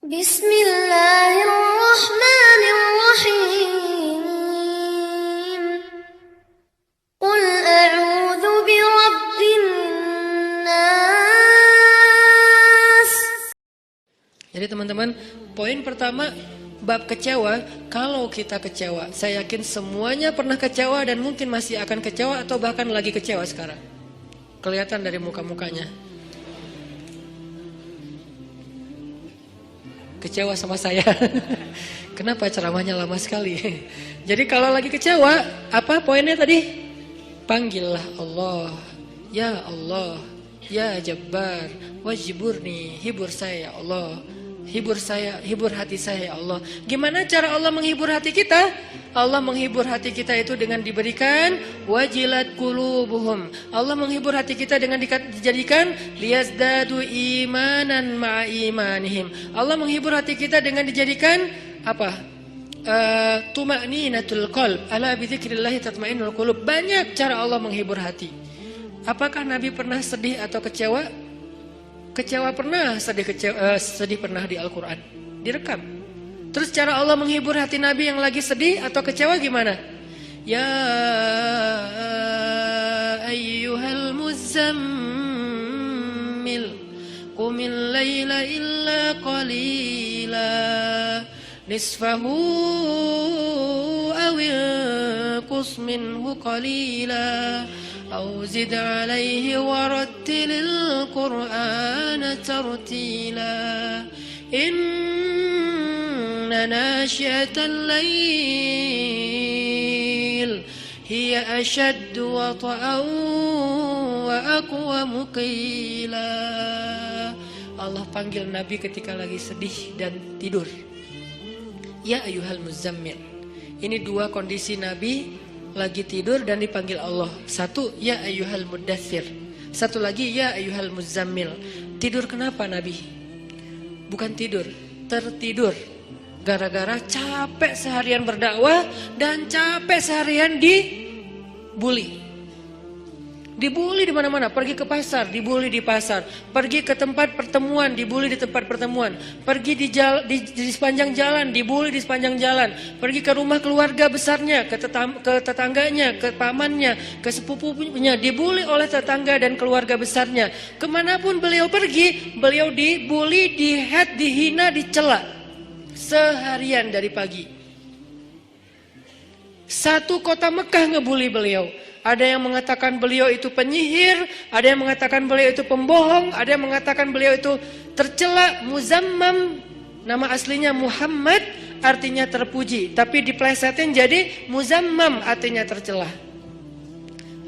Bismillahirrahmanirrahim. Qul a'udzu birabbin nas. Jadi teman-teman, poin pertama bab kecewa. Kalau kita kecewa, saya yakin semuanya pernah kecewa dan mungkin masih akan kecewa atau bahkan lagi kecewa sekarang. Kelihatan dari muka-mukanya. Kecewa sama saya. Kenapa ceramahnya lama sekali? Jadi kalau lagi kecewa, apa poinnya tadi? Panggillah Allah. Ya Allah, ya Jabbar, wajiburni, hibur saya ya Allah. Hibur saya, hibur hati saya ya Allah. Gimana cara Allah menghibur hati kita? Allah menghibur hati kita itu dengan diberikan wajilat qulubuhum. Allah menghibur hati kita dengan dijadikan liyazdadu imanan ma'a imanihim. Allah menghibur hati kita dengan dijadikan apa? Tuma'ninatul qalb. Ala bidzikrillah tatma'innul qulub. Banyak cara Allah menghibur hati. Apakah Nabi pernah sedih atau kecewa? Kecewa pernah, sedih pernah di Al-Quran, direkam. Terus cara Allah menghibur hati Nabi yang lagi sedih atau kecewa gimana? Ya ayyuhal muzammil qumil layla illa qalila nisfahu awil qus minhu qalila أو زد عليه ورتل القرآن ترتيلا إن ناشئة الليل هي أشد وطئا وأقوم قيلا. Allah panggil Nabi ketika lagi sedih dan tidur. Ya ayyuhal muzammil. Ini dua kondisi Nabi lagi tidur dan dipanggil Allah. Satu, ya ayyuhal muddathir. Satu lagi, ya ayyuhal muzammil. Tidur kenapa Nabi? Bukan tidur, tertidur. Gara-gara capek seharian berdakwah dan capek seharian dibully. Dibully di mana-mana, pergi ke pasar, dibully di pasar, pergi ke tempat pertemuan, dibully di tempat pertemuan, pergi di sepanjang jalan, dibully di sepanjang jalan, pergi ke rumah keluarga besarnya, ke tetangganya, ke pamannya, ke sepupunya, dibully oleh tetangga dan keluarga besarnya. Kemanapun beliau pergi, beliau dibully, dihead, dihina, dicela seharian dari pagi. Satu kota Mekah ngebully beliau. Ada yang mengatakan beliau itu penyihir, ada yang mengatakan beliau itu pembohong, ada yang mengatakan beliau itu tercela. Muzammam, nama aslinya Muhammad, artinya terpuji, tapi diplesetin jadi Muzammam, artinya tercela.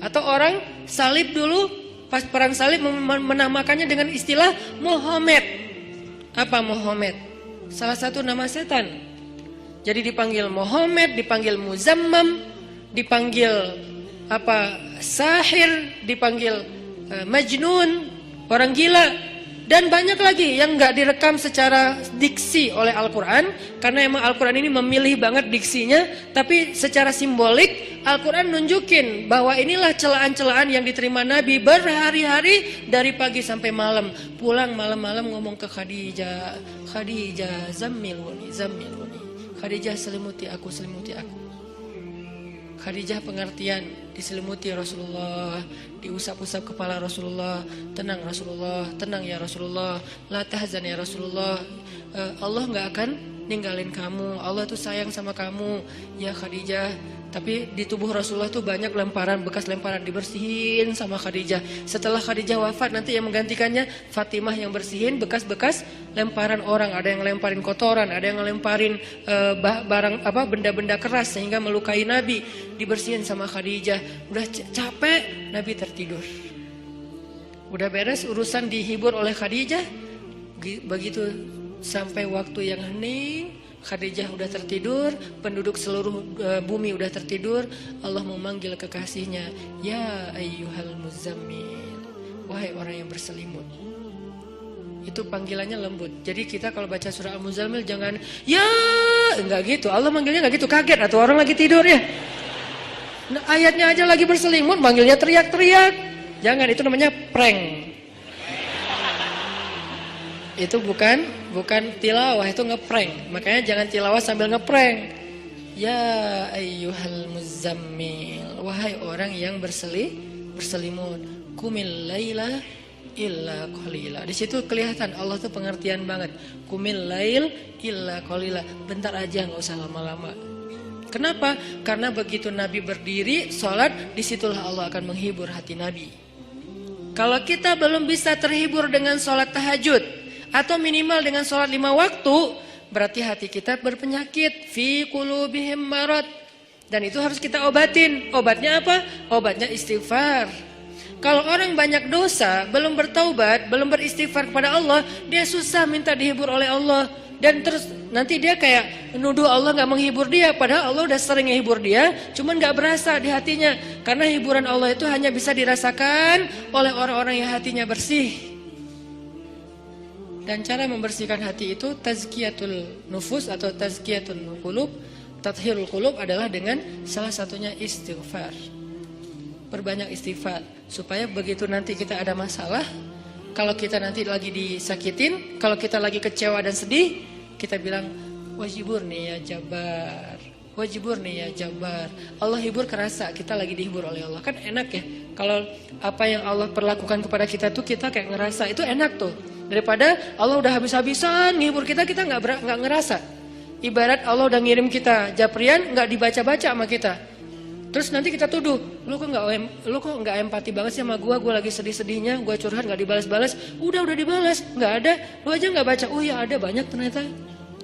Atau orang salib dulu, pas perang salib menamakannya dengan istilah Muhammad. Apa Muhammad? Salah satu nama setan. Jadi dipanggil Muhammad, dipanggil Muzammam, dipanggil sahir, dipanggil majnun, orang gila, dan banyak lagi yang nggak direkam secara diksi oleh Al-Quran, karena emang Al-Quran ini memilih banget diksinya, tapi secara simbolik Al-Quran nunjukin bahwa inilah celaan-celaan yang diterima Nabi berhari-hari dari pagi sampai malam. Pulang malam-malam ngomong ke Khadijah, Khadijah zammiluni, Khadijah selimuti aku, selimuti aku. Khadijah pengertian, diselimuti Rasulullah, diusap-usap kepala Rasulullah. Tenang Rasulullah, tenang ya Rasulullah, la tahzan ya Rasulullah, Allah gak akan ninggalin kamu, Allah tuh sayang sama kamu ya Khadijah. Tapi di tubuh Rasulullah tuh banyak lemparan, bekas lemparan, dibersihin sama Khadijah. Setelah Khadijah wafat, nanti yang menggantikannya Fatimah yang bersihin bekas-bekas lemparan orang. Ada yang lemparin kotoran, ada yang lemparin benda-benda keras sehingga melukai Nabi, dibersihin sama Khadijah. Udah capek, Nabi tertidur. Udah beres urusan dihibur oleh Khadijah. Begitu sampai waktu yang hening, Khadijah udah tertidur, penduduk seluruh bumi udah tertidur. Allah memanggil kekasihnya, ya ayyuhal muzammil, wahai orang yang berselimut. Itu panggilannya lembut. Jadi kita kalau baca surah Al-Muzammil jangan ya, enggak gitu. Allah manggilnya enggak gitu, kaget atau orang lagi tidur ya. Nah, ayatnya aja lagi berselimut, manggilnya teriak-teriak. Jangan, itu namanya prank. Itu bukan tilawah, itu ngeprank. Makanya jangan tilawah sambil ngeprank. Ya ayyuhal muzammil, wahai orang yang berselimut, kumil laila illa qalila. Di situ kelihatan Allah tuh pengertian banget. Kumil lail illa qalila. Bentar aja, nggak usah lama-lama. Kenapa? Karena begitu Nabi berdiri sholat, disitulah Allah akan menghibur hati Nabi. Kalau kita belum bisa terhibur dengan sholat tahajud atau minimal dengan sholat 5 waktu, berarti hati kita berpenyakit. Fi qulubihim marad. Dan itu harus kita obatin. Obatnya apa? Obatnya istighfar. Kalau orang banyak dosa, belum bertaubat, belum beristighfar kepada Allah, dia susah minta dihibur oleh Allah. Dan terus nanti dia kayak menuduh Allah gak menghibur dia. Padahal Allah udah sering menghibur dia, cuman gak berasa di hatinya. Karena hiburan Allah itu hanya bisa dirasakan oleh orang-orang yang hatinya bersih. Dan cara membersihkan hati itu tazkiyatul nufus atau tazkiyatul qulub, tathhirul qulub adalah dengan salah satunya istighfar. Perbanyak istighfar supaya begitu nanti kita ada masalah, kalau kita nanti lagi disakitin, kalau kita lagi kecewa dan sedih, kita bilang wajiburni ya Jabbar, wajiburni ya Jabbar. Allah hibur kerasa kita lagi dihibur oleh Allah. Kan enak ya kalau apa yang Allah perlakukan kepada kita tuh kita kayak ngerasa, itu enak tuh. Daripada Allah udah habis-habisan ngehibur kita nggak ngerasa. Ibarat Allah udah ngirim kita japrian nggak dibaca-baca sama kita. Terus nanti kita tuduh, lu kok nggak empati banget sih sama gue lagi sedih-sedihnya, gue curhat nggak dibalas-balas. Udah dibalas, nggak ada, lu aja nggak baca. Oh ya ada, banyak ternyata.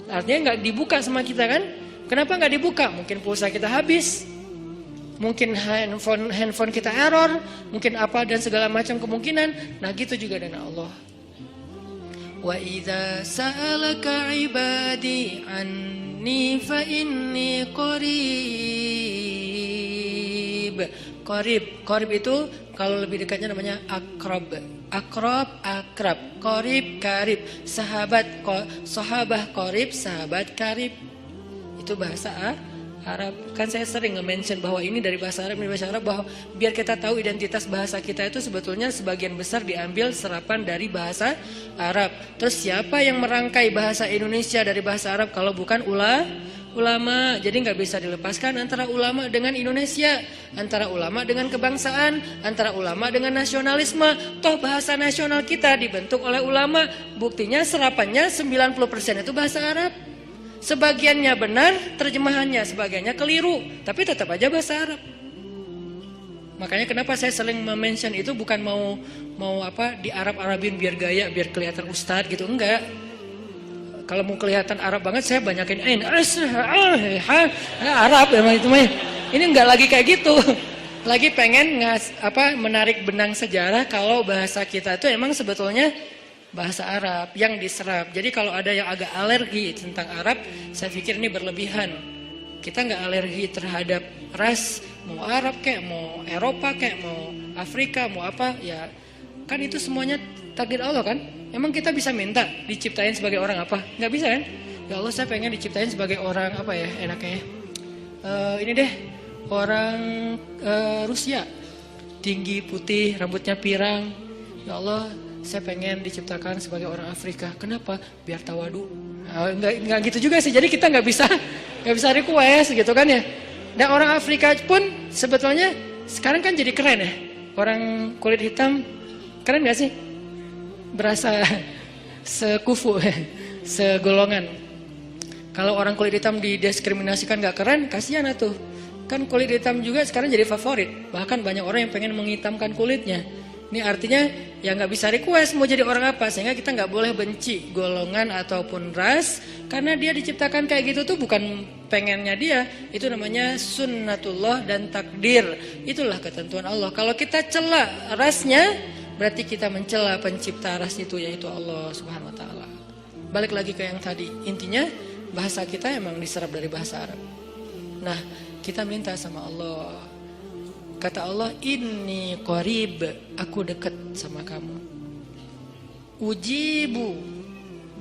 Artinya nggak dibuka sama kita kan? Kenapa nggak dibuka? Mungkin pulsa kita habis, mungkin handphone kita error, mungkin apa dan segala macam kemungkinan. Nah gitu juga dengan Allah. Wa idza sa'alaka 'ibadi anni fa inni qarib. Qarib itu kalau lebih dekatnya namanya akrab. Akrab. Qarib, karib. Sahabah qarib, sahabat karib. Itu bahasa Arab. Kan saya sering nge-mention bahwa ini dari bahasa Arab, bahwa biar kita tahu identitas bahasa kita itu sebetulnya sebagian besar diambil serapan dari bahasa Arab. Terus siapa yang merangkai bahasa Indonesia dari bahasa Arab kalau bukan ulama? Jadi nggak bisa dilepaskan antara ulama dengan Indonesia, antara ulama dengan kebangsaan, antara ulama dengan nasionalisme. Toh bahasa nasional kita dibentuk oleh ulama. Buktinya serapannya 90% itu bahasa Arab. Sebagiannya benar terjemahannya, sebagiannya keliru, tapi tetap aja bahasa Arab. Makanya kenapa saya sering mention itu bukan mau di Arab-Arabin biar gaya, biar kelihatan ustadz gitu, enggak. Kalau mau kelihatan Arab banget saya banyakin Arab emang itu mah. Ini enggak lagi kayak gitu. Lagi pengen menarik benang sejarah kalau bahasa kita itu emang sebetulnya bahasa Arab yang diserap. Jadi kalau ada yang agak alergi tentang Arab, saya pikir ini berlebihan. Kita nggak alergi terhadap ras, mau Arab kayak, mau Eropa kayak, mau Afrika, mau apa, ya kan itu semuanya takdir Allah kan. Emang kita bisa minta diciptain sebagai orang apa? Nggak bisa kan? Ya Allah saya pengen diciptain sebagai orang apa ya enaknya. Ini deh orang Rusia, tinggi, putih, rambutnya pirang. Ya Allah saya pengen diciptakan sebagai orang Afrika. Kenapa? Biar tawadu. Nggak gitu juga sih. Jadi kita nggak bisa request gitu kan ya. Dan orang Afrika pun sebetulnya sekarang kan jadi keren ya. Orang kulit hitam keren nggak sih? Berasa sekufu, segolongan. Kalau orang kulit hitam didiskriminasikan nggak keren, kasihan tuh. Kan kulit hitam juga sekarang jadi favorit. Bahkan banyak orang yang pengen menghitamkan kulitnya. Ini artinya ya nggak bisa request mau jadi orang apa, sehingga kita nggak boleh benci golongan ataupun ras, karena dia diciptakan kayak gitu tuh bukan pengennya dia, itu namanya sunnatullah dan takdir, itulah ketentuan Allah. Kalau kita cela rasnya, berarti kita mencela pencipta ras itu, yaitu Allah Subhanahu Wa Taala. Balik lagi ke yang tadi, intinya bahasa kita emang diserap dari bahasa Arab. Nah kita minta sama Allah. Kata Allah, inni qarib, aku dekat sama kamu. Ujibu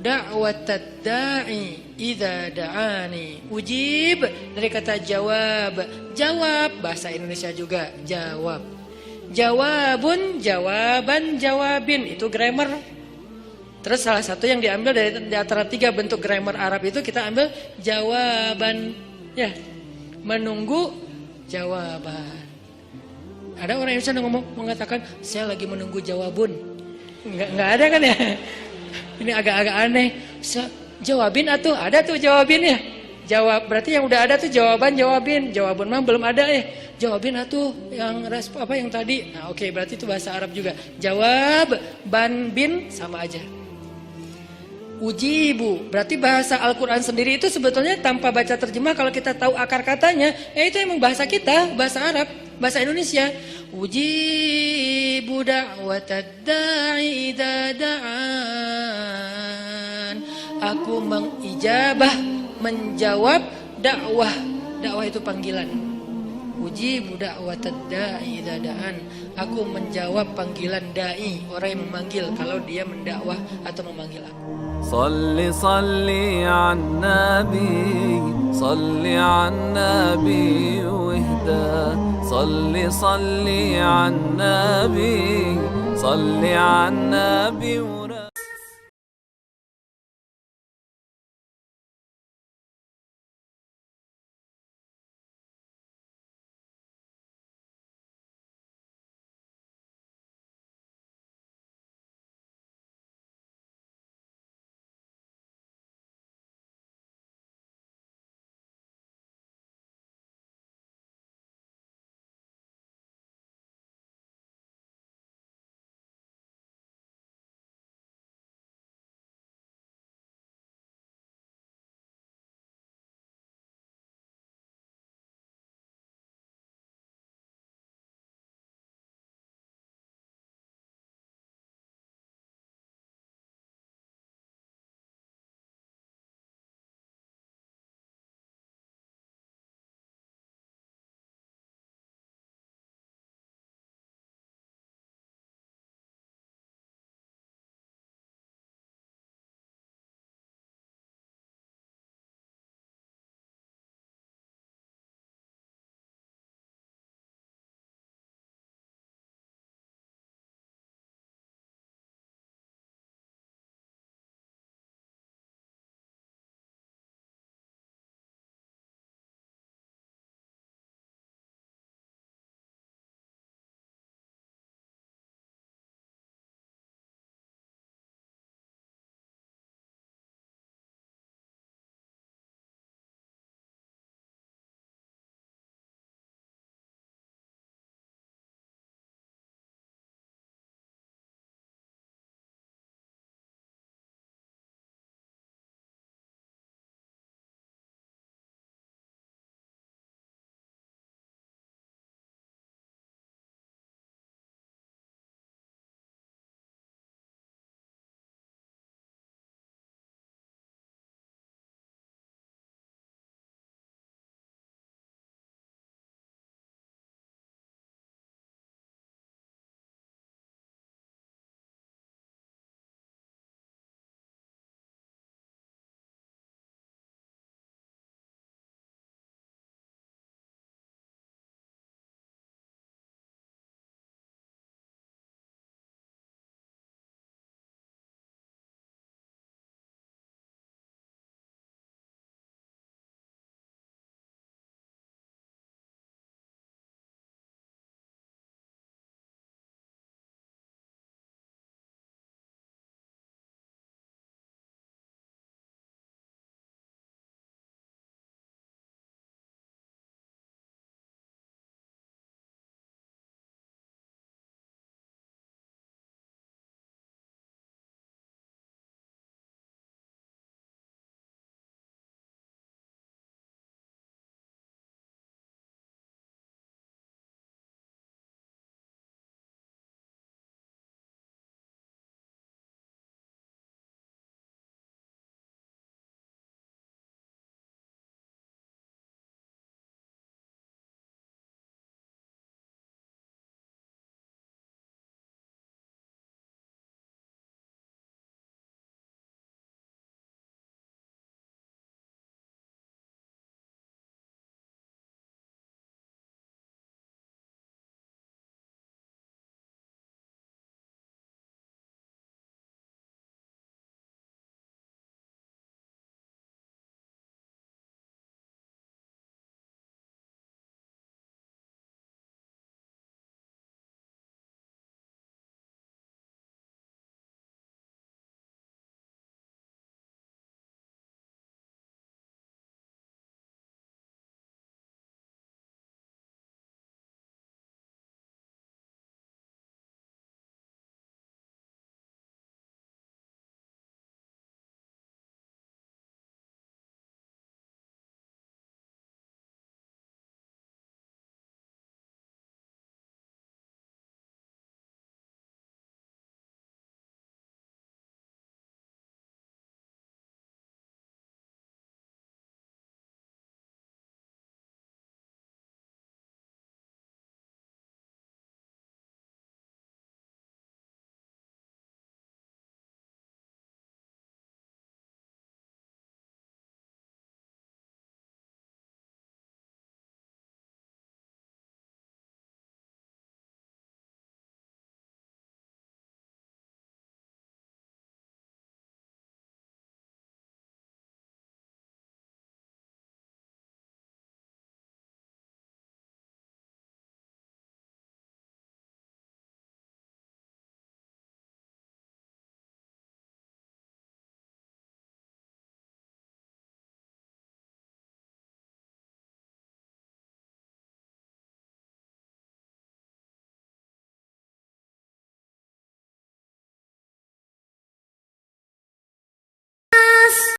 da'watad da'i idza da'ani. Ujib dari kata jawab. Jawab bahasa Indonesia juga jawab. Jawabun, jawaban, jawabin, itu grammar. Terus salah satu yang diambil dari di antara 3 bentuk grammar Arab itu kita ambil jawaban, ya, menunggu jawaban. Ada orang Indonesia yang mengatakan saya lagi menunggu jawabun, nggak ada kan ya? Ini agak-agak aneh. Jawabin atuh, ada tuh jawabin ya. Jawab berarti yang udah ada tuh jawaban jawabin, jawabun mah belum ada ya. Jawabin atuh yang yang tadi. Nah, oke, berarti itu bahasa Arab juga. Jawab, ban, bin sama aja. Ujibu, berarti bahasa Al-Quran sendiri itu sebetulnya tanpa baca terjemah kalau kita tahu akar katanya, ya itu emang bahasa kita, bahasa Arab, bahasa Indonesia. Ujibu da'watad da'i idza da'an. Aku mengijabah, menjawab dakwah. Dakwah itu panggilan. Ujibu da'watad da'i idza da'an. Aku menjawab panggilan dai, orang yang memanggil kalau dia mendakwah atau memanggil aku. صلي صلي عالنبي صلي عالنبي واهدى صلي صلي عالنبي صلي عالنبي